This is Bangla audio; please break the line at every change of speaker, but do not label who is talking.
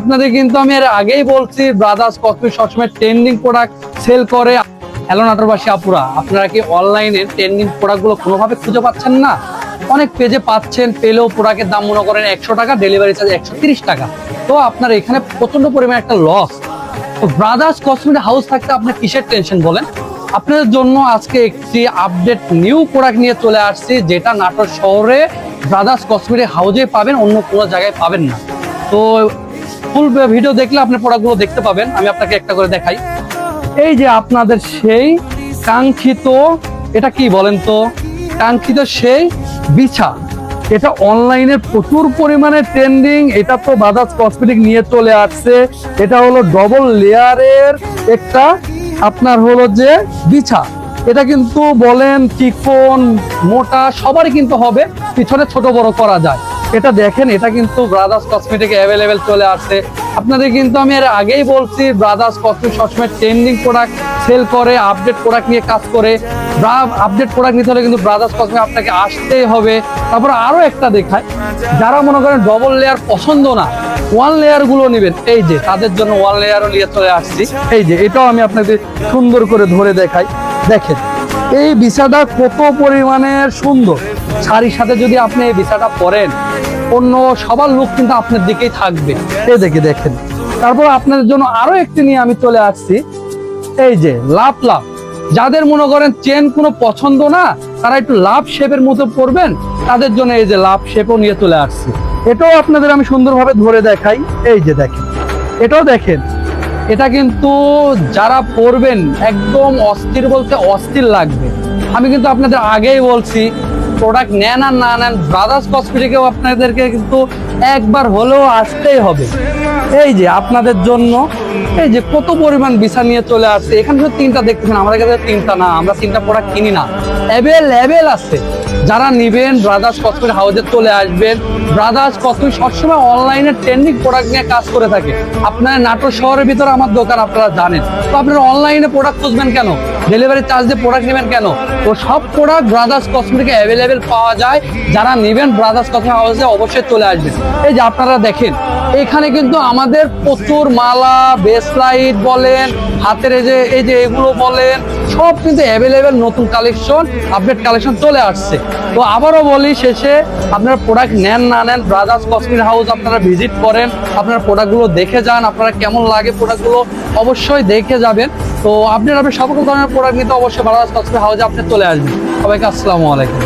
আপনাদের কিন্তু আমি এর আগেই বলছি ব্রাদার্স কসমেটিক সবসময় ট্রেন্ডিং প্রোডাক্ট সেল করে। হ্যালো নাটোরবাসী আপুরা, আপনারা কি অনলাইনে ট্রেন্ডিং প্রোডাক্টগুলো কোনোভাবে খুঁজে পাচ্ছেন না? অনেক পেজে পাচ্ছেন, পেলেও প্রোডাক্টের দাম মনে করেন 100 টাকা, ডেলিভারি চার্জ 130 টাকা। তো আপনার এখানে প্রচন্ড পরিমাণে একটা লস। তো ব্রাদার্স কসমেটিক হাউস থাকতে আপনি কিসের টেনশন বলেন? আপনাদের জন্য আজকে একটি আপডেট নিউ প্রোডাক্ট নিয়ে চলে আসছি, যেটা নাটোর শহরে ব্রাদার্স কসমেটিক হাউসে পাবেন, অন্য কোনো জায়গায় পাবেন না। তো ফুল ভিডিও দেখলে আপনি প্রোডাক্টগুলো দেখতে পাবেন। আমি আপনাকে একটা করে দেখাই। এই যে আপনাদের সেই কাঙ্ক্ষিত, এটা কি বলেন তো, কাঙ্ক্ষিত সেই বিছা, এটা অনলাইনে প্রচুর পরিমাণে ট্রেন্ডিং। এটা তো ব্রাদার্স কসমেটিক নিয়ে চলে আসছে। এটা হলো ডবল লেয়ারের একটা আপনার হলো যে বিছা। এটা কিন্তু বলেন চিকন মোটা সবারই কিন্তু হবে, পিছনে ছোট বড় করা যায়। এটা দেখেন, এটা কিন্তু ব্রাদার্স কসমেটিক অ্যাভেলেবেল চলে আসছে। আপনাদের কিন্তু আমি এর আগেই বলছি ব্রাদার্স কসমেটিক সবসময় ট্রেন্ডিং প্রোডাক্ট সেল করে, আপডেট প্রোডাক্ট নিয়ে কাজ করে। আপডেট প্রোডাক্ট নিতে হলে কিন্তু ব্রাদার্স কসমেটিক আপনাকে আসতেই হবে। তারপর আরো একটা দেখায়, যারা মনে করেন ডবল লেয়ার পছন্দ না, ওয়ান লেয়ার গুলো নেবেন, এই যে তাদের জন্য ওয়ান লেয়ারও নিয়ে চলে আসছি। এই যে এটাও আমি আপনাদের সুন্দর করে ধরে দেখাই। দেখেন এই বিছাটা কত পরিমাণে সুন্দর। শাড়ির সাথে যদি আপনি এই বিছাটা পরেন, অন্য সবার লোক কিন্তু আপনার দিকেই থাকবে। এই দেখেন। তারপর আপনাদের জন্য আরো একটি নিয়ে আমি চলে আসছি। এই যে লাভ, যাদের মনে করেন চেন কোনো পছন্দ না, তারা একটু লাভ শেপের মতো পরবেন, তাদের জন্য এই যে লাভ শেপও নিয়ে চলে আসছি। এটাও আপনাদের আমি সুন্দরভাবে ধরে দেখাই। এই যে দেখেন, এটাও দেখেন, এটা কিন্তু যারা পরবেন একদম অস্থির বলতে অস্থির লাগবে। আমি কিন্তু আপনাদের আগেই বলছি, প্রোডাক্ট নেন আর না নেন, ব্রাদার্স কসমেটিকেও আপনাদেরকে কিন্তু একবার হলেও আসতেই হবে। এই যে আপনাদের জন্য এই যে কত পরিমাণ বিছা নিয়ে চলে আসছে। এখানে শুধু 3টা দেখতেছেন, আমাদের কাছে 3টা না, আমরা 3টা প্রোডাক্ট কিনি না, অ্যাভেলেবেল আছে। যারা নিবেন ব্রাদার্স কসমেটিক হাউসে চলে আসবেন। ব্রাদার্স কসমেটিক সবসময় অনলাইনে ট্রেন্ডিং প্রোডাক্ট নিয়ে কাজ করে থাকে। আপনার নাটোর শহরের ভিতরে আমার দোকান আপনারা জানেন, তো আপনারা অনলাইনে প্রোডাক্ট খুঁজবেন কেন? ডেলিভারি চার্জ দিয়ে প্রোডাক্ট নেবেন কেন? তো সব প্রোডাক্ট ব্রাদার্স কসমেটিকে অ্যাভেলেবেল পাওয়া যায়। যারা নেবেন ব্রাদার্স কসমেটিক হাউসে অবশ্যই চলে আসবেন। এই যে আপনারা দেখেন, এখানে কিন্তু আমাদের প্রচুর মালা, বেসলাইট বলেন, হাতের এই যে এগুলো বলেন, সব কিন্তু অ্যাভেলেবেল নতুন কালেকশন, আপডেট কালেকশন চলে আসছে। তো আবারও বলি, শেষে আপনারা প্রোডাক্ট নেন না নেন, ব্রাদার্স কসমেটিক হাউস আপনারা ভিজিট করেন, আপনারা প্রোডাক্টগুলো দেখে যান, আপনারা কেমন লাগে প্রোডাক্টগুলো অবশ্যই দেখে যাবেন। তো আপনি সকল ধরনের প্রোডাক্ট নিতে অবশ্যই ব্রাদার্স কসমেটিক হাউসে আপনি চলে আসবেন। সবাইকে আসসালামু আলাইকুম।